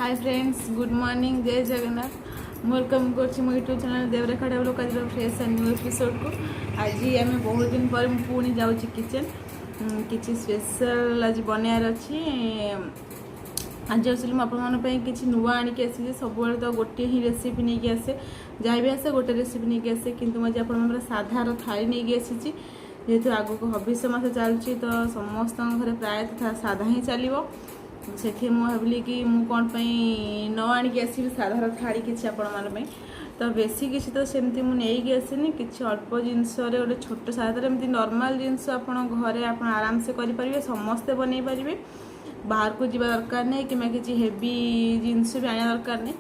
Hi friends, good morning, जय Jagannath. Welcome कर मो यूट्यूब चैनल देवरेखा डेवलप आज फ्रेश एंड न्यू एपिसोड को। आज आम बहुत दिन पर पुणी जाऊँ किचन किसी स्पेशल आज बनार अच्छी। आज एक्चुअली मुझे किसी नुआ आणिक आसी सब तो गोटे ही रेसिपी नहीं आसे, जहाँ भी आसे गोटे रेसिपी नहीं आसे, किंतु मुझे आप साधार थाली नहीं आसी। जेहेतु आग को हबिष मस चलुची तो समस्त घर प्रायतः साधा ही चलो से भाविली कि मुझे कौन न आणिक आसवि साधार थाली किसी आपण तो बेसी किसी तो सेमती मुझे आसनी कि अल्प जिनस गोटे छोट साधार एमती नॉर्मल जिनस घरे आप आराम से करें, समस्ते बनई पारे। बाहर को जावा दरकार नहीं कि किसी हेवी जिनस भी आना दरकार नहीं।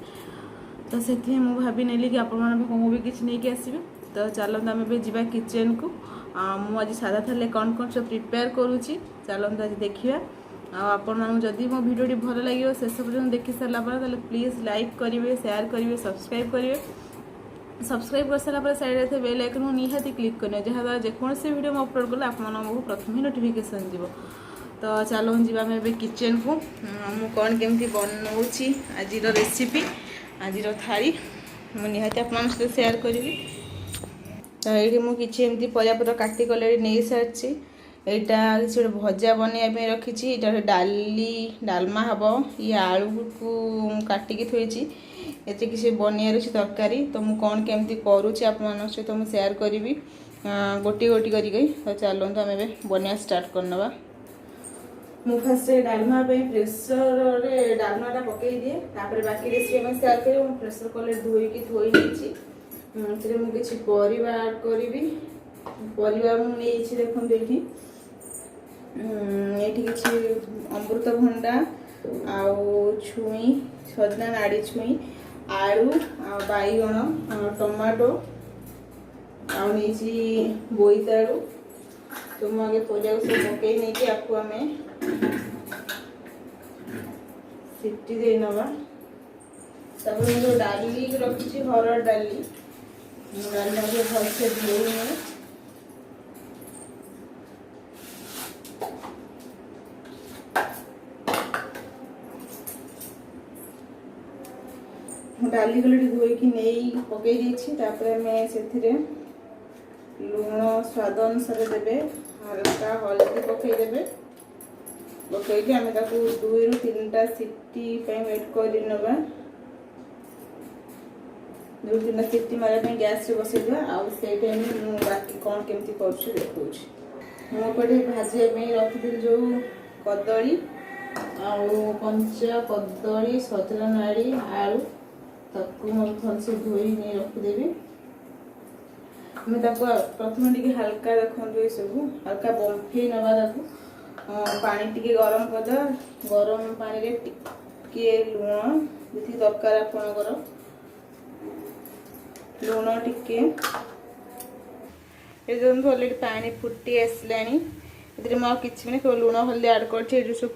तो से भावी नेली कि आपको भी किसी नहीं आसबि। तो चलते आम जा किचन को। मुझे साधा थाली कौन कौन सब प्रिपेयर करुँची चलते आज देखा। जदि मो भिडियोटी भल लगे शेष पर्यटन देखी सारापर प्लीज लाइक करेंगे, शेयर करेंगे, सब्सक्राइब करेंगे। सब्सक्राइब कर सारापर साइड बेल आइकन निहाती क्लिक करेंगे, जहाँद्वारा जेकोसी वीडियो मैं अपलोड कले आपको प्रथम ही नोटिफिकेशन जीव। तो चलो जीवा मैं किचन को। मु कौन केमती बनाऊँगी आज रेसिपी, आज थाली मुझे निहाती आप शेयर करी। तो ये मुझे एमती परिवापत्र काटिक नहीं सारी। यहाँ किसी गोटे भजा बनवाई रखी, ये डाली डालमा हम। ये आलू को काटिकी थोड़ी ये किसी बनवार अच्छी तरकारी। तो मुझे कौन केमती करुँच आप सहित मुझे शेयर करी गोटी गोटी करी। तो चलते आम बनवा स्टार्ट करनवा। मु फास्ट डालमा प्रेसर डालमाटा पकई दिए, तापर बाकी रेसिपी में शेयर करें। प्रेसर कलर धोईकी थोई नहीं मुझे परिवा ऐड करी। परिवा मुझे देखते ये किसी अमृतभंडा छुई, सजना नाड़ी छुई, आलू बैगण, टमाटो नहीं बोईतालू। तो मुझे परिवा सब पकई नहीं आपको आम सीटी दे नवा। मुझे डाली रखी हरड़ डाली भलसे धोई डाली गले धोईकी नहीं पकई आम से लुण स्वाद अनुसार देवे, हल्का हल्दी पकईदे। पकईकि आम 2 ରୁ 3टा सीटी वेट कर 2 ରୁ 3टा सीटी मारे गैस रे बसई से टाइम बाकी कौन केमती कर देखा। मुझे भाजी रखी जो कदली कंचा कदली, सजना नाड़ी, आलू ताकू भलसे धोई नहीं रखीदेवी। प्रथम टे हल्का देखो ये सब हल्का बंफे नवा पानी टिके गरम कर। गरम पानी रे टिके लुण जी दरकार आपणकर लुण टिके अलरेडी पानी फुटी आसला। किसी भी लुण हल्दी ऐड कर सब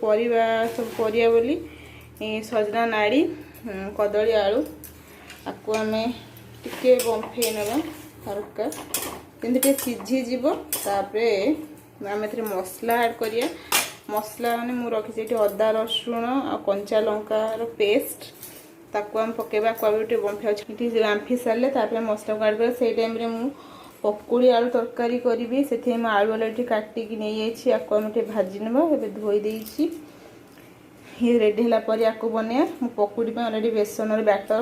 परिया बोली सजना नाड़ी कदली आलू आपको आम टिके बंफे नवा हल्का किंतु सीझीज। आम मसला ऐड करिया। मसला माने मु रखी अदा रसुण आ कंचा लंकार पेस्ट ताकू आम पकेबा क्वालिटी बंफे अच्छी बांफी सारे मसला को ऐड कर। से टाइम मु पकुड़ी आलू तरकारी करी से आलू अलरेडी काटिक नहीं आपको आम भाजी नवा। धोई देछि ये रेडी है पर आपको बनया मु पकुड़ी अलरेडी बेसन बैटर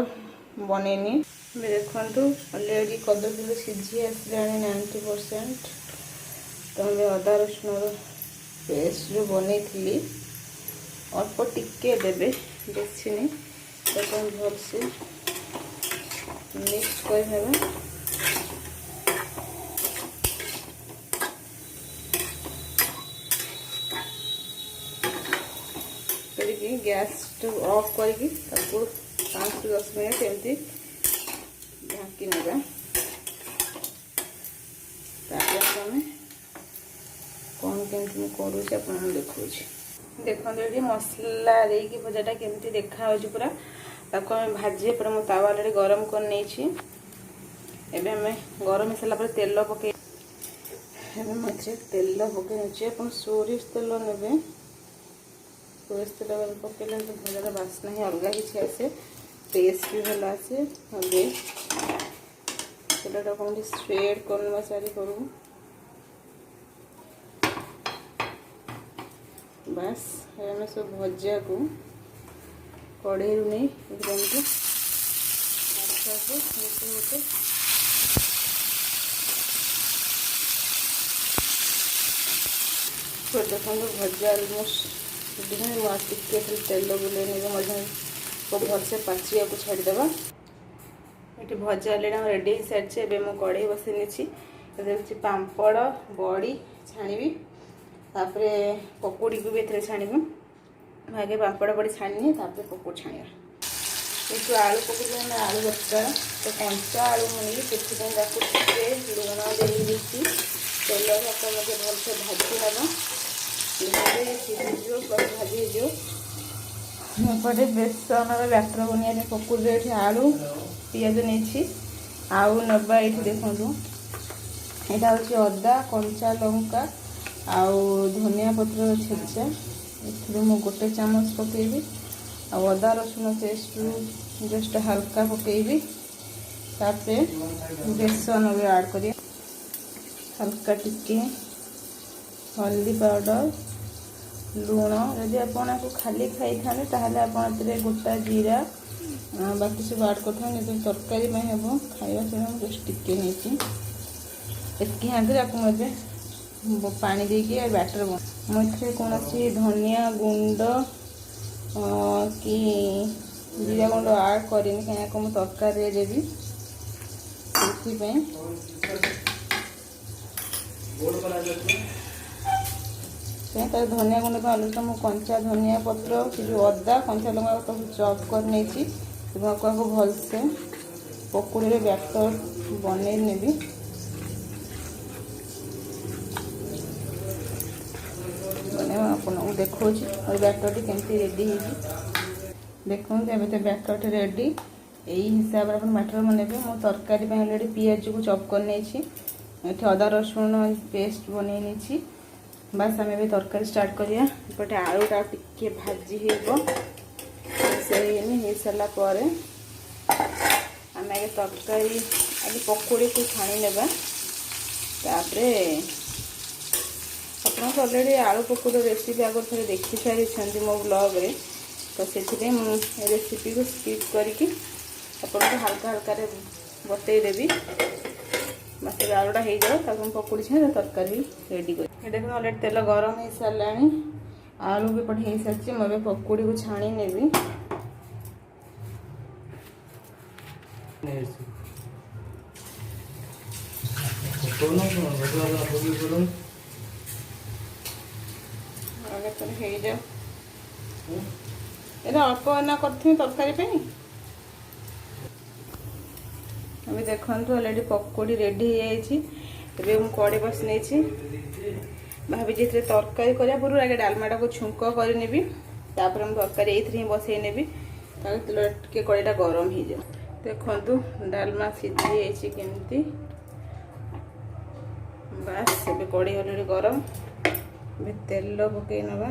बनैनी। देखु अलरेडी कदली सीझी आसा 90%। तो हमें अदा रसुण पेस्ट जो बनई अल्प टिके देवे, बेसी नहीं। तो भलसे मिक्स कर गैस ऑफ करके 5 ରୁ 10 मिनट एमती ढाकी ना। कौन केमती करुँच आप देखा। देखते ये मसला देकी भजाटा केमती देखा पूरा ताको आम भाजी पर मो तावा अलरेडी गरम कर नहीं। आम गरम हो सारा तेल पकई तेल पकई आप सोरिष तेल ने सोरिष तेल पकेले तो भजार बास्ना ही अलग किसी आसे, टेस्ट भी भल आसे। हमें तेलटा कौन स्प्रेड करवा सारी करूँ बस हमें सब भजा को कड़े नहीं एकदम को होते तो देखो भजा अलमोस्ट टिके तेल बुले को भलसे पाचिया को छाड़देवा। ये भजा रेडी हो सारी एवं मुझे कड़े बसई पापड़ बड़ी छाणी तापर पकोड़ी को भी ये छाणीबू आगे पापड़ बड़ी छाणी पकोड़ी छाणिया ये आलू पकोड़ी में आलू दरकार तो कंचा आलू मुझे से लुण दे तेल मुझे भलसे भाजी हे सीझीज प्लस भाजी होपटे बेसन बैटर बनिया पकोड़ी ये आलू पियाज नहीं आउ नवा ये देखूँ यहाँ हूँ अदा कंचा लंका आउ धनिया पत्र छेचा ये गोटे चामच पकेबी आदा रसुण पेस्ट जस्ट हल्का पकेबी तापर बेसन भी ऐड करिए हल्का टिके हल्दी पाउडर लुण यदि आपको खाली खाई था ताहले आप गोटा जीरा बाकी सब ऐड कर तरकारी हम खावा से जस्ट टिके नहीं आगे आपको मुझे पानी देकी बैटर बन मुझे कौन धनिया गुंड कि जीरा गुंड ऐड करनी कहीं मुझे तरकारी देवी से धनिया गुंड पर अलग तो कंचा धनिया पत्र जो अदा कंचा लंका तो चॉप कर नहीं भलसे पकोड़ी बैटर बनई नेबी आपको देखो बैटर केमती रेडी देखो तो बैटर रेडी यही हिसाब से बैटर बनेबे मो तरकारी अलरेडी पियाज को चॉप कर नहीं अदा रसुण पेस्ट बनई नहीं बस आम भी तरकारी स्टार्ट करिया एपटे आलूटा टिके भाजी हो सारापर आम आगे तरकारी आगे पकोड़ी को छाणी नेबा तापरे आप अलरेडी आलू पकोड़ी रेसिपी आगे थे देखी सारी मो ब्लॉग रे तो से रेसिपी को स्किप करके आपको हल्का हल्का बतईदेवी बस आलूटा हो जाए तक पकोड़ी छाने तरकारी रेडी कर देखो अलरेडी तेल गरम हो सारा आलू भी पटे हो सारी मुझे पकोड़ी को छाणी नेबी अल्प एना कर तरकारी अभी देखो अलरेडी पकोड़ी रेडी हो कड़े बस नहीं भाभी तरकारी करा पूर्व आगे डालमाटा को छुंक करनी तापर तरकारी ये बसई नेबी तेल टे कड़ेटा गरम हो जाए देखु डालमा सीझी केमती बस ए कड़े अलरेडी गरम तेल पकई नवा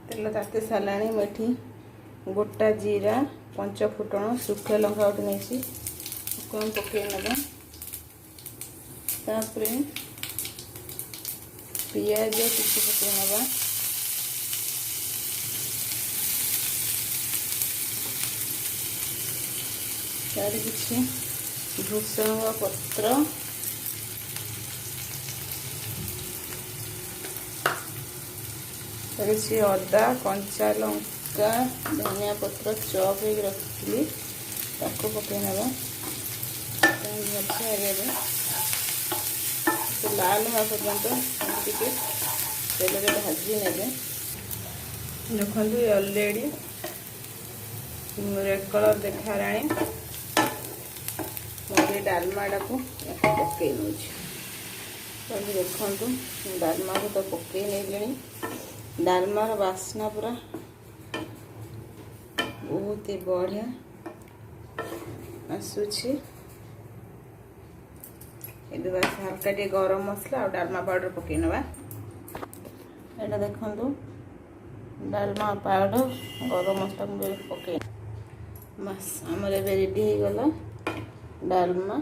तेल ताते सारा मेठी गोटा जीरा पंच फुटण सुखा लंका गोटे नहीं पकई नवा तापर पियाज किसी पकई नवा तार किसी भूसंग पत्र किसी अदा कंचा लंका धनिया पत्र चॉप हो रखी पकई नवा लाल हवा पर्यंत तेल भाजी ने देखो ऑलरेडी रेड कलर देखा मुझे डालमाटा को पकई नौ देखु डालमा को तो पकई नहीं डालमार बास्ना पूरा बहुत ही बढ़िया आसूची बस हल्का टे गरम मसला और डालमा पाउडर पकई नवा एटा देखंतु डालमा पाउडर गरम मसला को पके बस आमर ए रेडी हो गला डालमा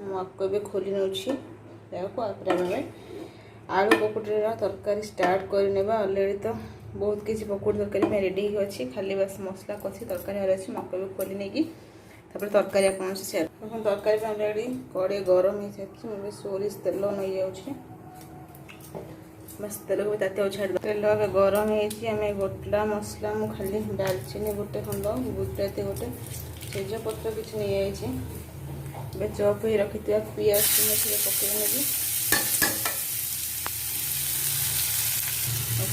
मुझको भी खोली नौछि देखो आपरे आलू पकोड़ी तरकारी स्टार्ट करने ऑलरेडी तो बहुत किसी पकोड़ी तरकारी में रेडी हो अच्छी खाली बस मसला कषी तरकारी हर अच्छी मको भी खोली नहीं तापर तरकारी आपन से शेयर देखो तरकारी ऑलरेडी कड़े गरम हो जाती मैं सोरिष तेल नहीं जाऊँ बस तेल को ताते छाड़ तेल गरम होमें गोटला मसला मु खाली डालचीनी गोटे खंड गुजराती गोटे तेजपत्र किसी नहीं जाइए चप ही रखी पियाज पकई नेबी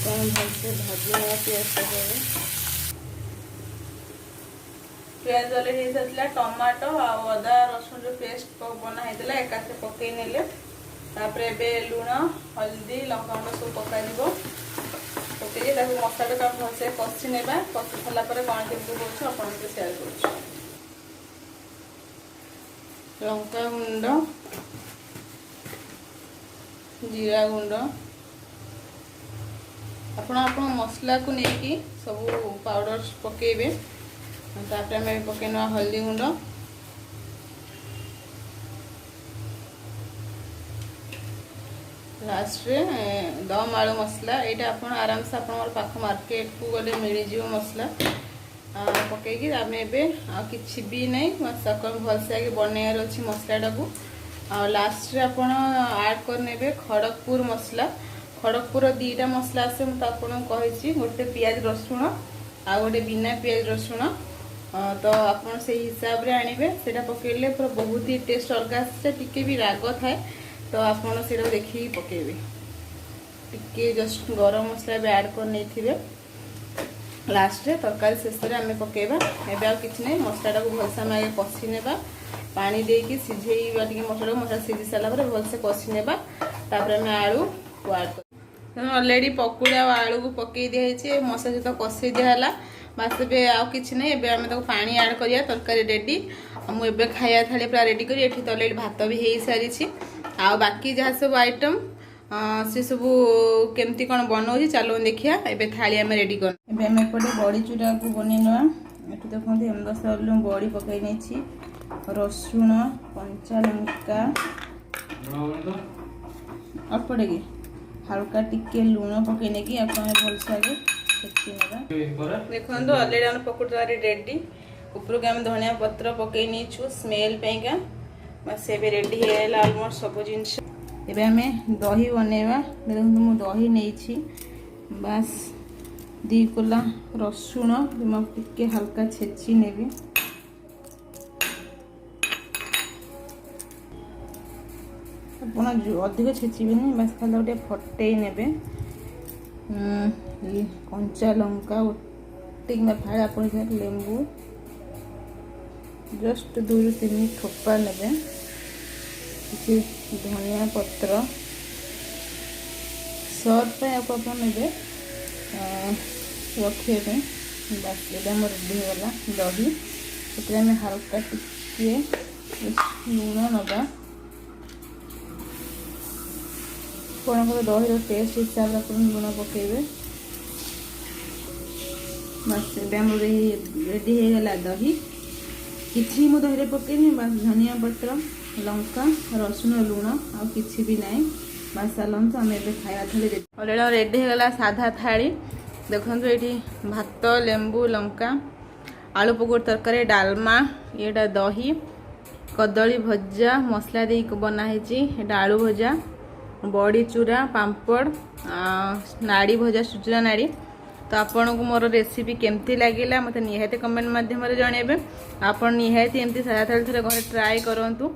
भलसे भाजी पियाज पियाज अलरेडी होता टमाटो आदा रसुन जो पेस्ट बना होता एकासे पकई नेले लुण हल्दी लंका गुंड सब पकाई पकई मसला का भलसे कषि ने कषि सारा कौन केमती कर आपको सेयार कर लंका गुंड जीरा गुंड आप मसला को लेकिन सब पाउडर पकेबे तापर आम पकईना हल्दी गुंड लास्ट रे दम आलू मसला यहाँ आप आराम से आप पाख मार्केट को गले मिल मसला पकईकि आम कि भी नहीं भलसे आगे बनार अच्छी मसलाटा को लास्ट रे आप ऐड करने खड़गपुर मसला खड़गपुर दीटा मसला आसे मुझे आपको कही गोटे पियाज रसुण आ गोटे बिना पियाज रसुण तो आप हिसाब रे आनिबे सेटा पकेले पूरा बहुत ही टेस्ट अलग टिके भी राग थाए तो आपड़ से देखिए पकेबे टिके जस्ट गरम मसला भी ऐड कर नहीं लास्ट रे तरकारी शेष में आम पकेबा एबे आ किछ नहीं मसलाटा को भलसे आम आगे कषि नेबा पानी देकी सिझेइबा टिके मसला सिझी सारा पर भलसे कषि नेबा तापर आम आलू को ऐड कर ऑलरेडी पकोड़ा आलू को पकई दिखाई मसला सहित कषि दिहला बस ए कि नहीं एबे आम पानी ऐड करिया तरकारी रेडी मुझे खाया थाली पूरा रेडी करी एठी तो ऑलरेडी भात भी हो सारी आ बाकी जहाँ सब आइटम से सब केमती कौन बनाऊँ चलो देखिया एबे थाली आम रेडी कर एबे एपटे बड़ी चूरा को बनईना ये देखते एम बड़ी पकई नहीं रसुण कंचा लंका अल्प टे हल्का टिके लुण पकई नहीं आप भलसे आगे देखो ऑलरेडी आम पकोड़ा रेडी ऊपर को आम धनिया पत्र पकई नहीं स्मेल पैका बस ए रेडी है ऑलमोस्ट सब जिनस एबे आम दही बनैबा देखो मु दही नहीं बस 2 कोला रसुण टिके हल्का छेची नेबी आप अधिक छेचबे बस खाली गोटे फटे ने कंचा लंका गोटे कि फाड़े आप लेंबू जस्ट 2-3 ठोपा ने धनिया पत्र सर्फ आप ने रखे बस ये रेडी होगा दही से हल्का टिके लुण नवा कौन दही टेस्ट हिसाब से लुण पकेबे बस रेडी होगा दही किसी मु दही पकईनी बस धनिया पत्र लंका रसुण लुण आ किसी भी ना बस चलते आम ए खाया थाली ऑलरेडी रेडी होगा साधा थाली देखो ये भात लेंबू लंका आलू पकोड़ी तरकारी डालमा ये दही कदली भजा मसला दे बनाई आलू भजा बड़ी चूरा पापड़ नाड़ी भजा सुजरा नाड़ी तो आपन को मोर रेसिपी केमती लगिला मत निहाती कमेंट माध्यम जनइबे आप निहाती एमती सादा थाली थे घर ट्राए करूँ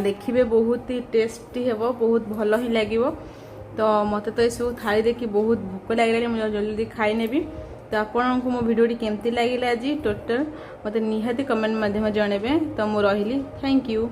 देखिए बहुत ही टेस्टी हे बहुत भल ही लगे तो मत तो यू थाली देखी बहुत भोक लगे मुझे जल्दी खाई नेबी तो आपन को मो वीडियो केमती लगिला आज टोटल मत निहाती कमेंट माध्यम जनइबे तो मु रही थैंक यू।